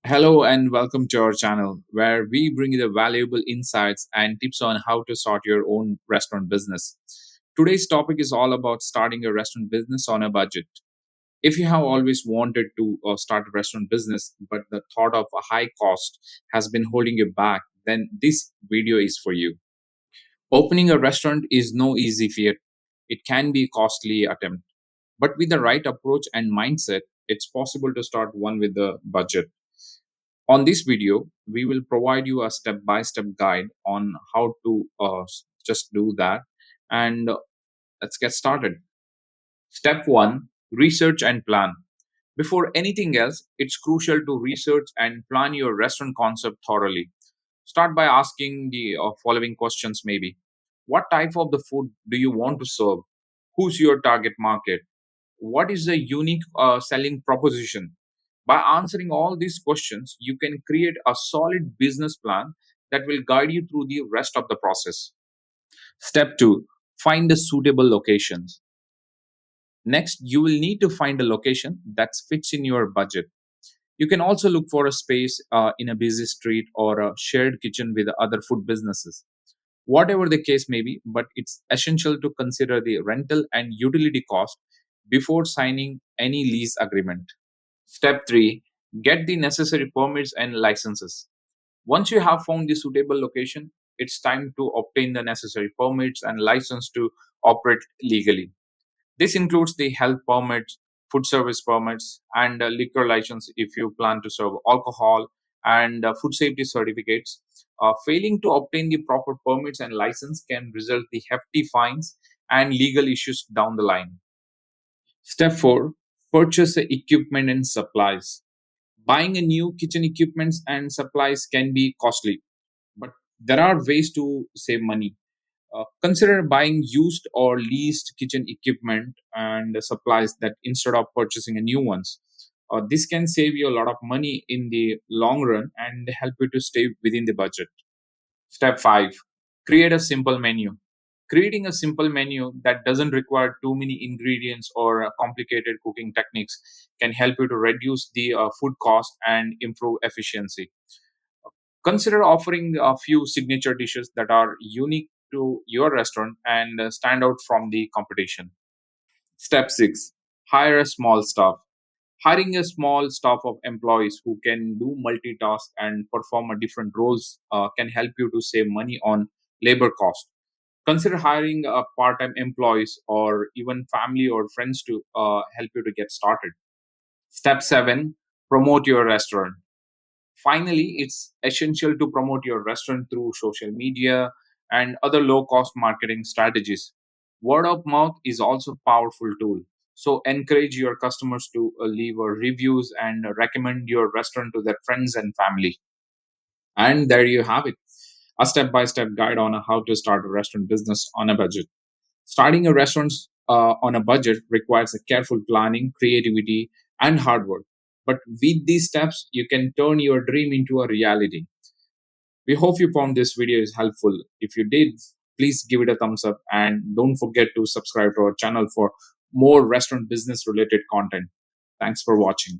Hello and welcome to our channel where we bring you the valuable insights and tips on how to start your own restaurant business. Today's topic is all about starting a restaurant business on a budget. If you have always wanted to start a restaurant business, but the thought of a high cost has been holding you back, then this video is for you. Opening a restaurant is no easy feat. It can be a costly attempt, but with the right approach and mindset, it's possible to start one with a budget. On this video, we will provide you a step by step guide on how to just do that. And let's get started. Step one, research and plan. Before anything else, it's crucial to research and plan your restaurant concept thoroughly. Start by asking the following questions maybe. What type of the food do you want to serve? Who's your target market? What is the unique selling proposition? By answering all these questions, you can create a solid business plan that will guide you through the rest of the process. Step 2, find the suitable locations. Next, you will need to find a location that fits in your budget. You can also look for a space in a busy street or a shared kitchen with other food businesses. Whatever the case may be, but it's essential to consider the rental and utility cost before signing any lease agreement. Step 3, get the necessary permits and licenses. Once you have found the suitable location, it's time to obtain the necessary permits and license to operate legally. This includes the health permits, food service permits, and liquor license if you plan to serve alcohol, and food safety certificates. Failing to obtain the proper permits and license can result in hefty fines and legal issues down the line. Step 4, purchase the equipment and supplies. Buying a new kitchen equipments and supplies can be costly, but there are ways to save money. Consider buying used or leased kitchen equipment and supplies that instead of purchasing a new ones. This can save you a lot of money in the long run and help you to stay within the budget. Step 5, create a simple menu. Creating a simple menu that doesn't require too many ingredients or complicated cooking techniques can help you to reduce the food cost and improve efficiency. Consider offering a few signature dishes that are unique to your restaurant and stand out from the competition. Step 6, hire a small staff. Hiring a small staff of employees who can do multitask and perform a different roles can help you to save money on labor cost. Consider hiring part-time employees or even family or friends to help you to get started. Step 7, promote your restaurant. Finally, it's essential to promote your restaurant through social media and other low-cost marketing strategies. Word of mouth is also a powerful tool. So encourage your customers to leave reviews and recommend your restaurant to their friends and family. And there you have it, a step-by-step guide on how to start a restaurant business on a budget. Starting a restaurant on a budget requires a careful planning, creativity, and hard work. But with these steps, you can turn your dream into a reality. We hope you found this video is helpful. If you did, please give it a thumbs up and don't forget to subscribe to our channel for more restaurant business related content. Thanks for watching.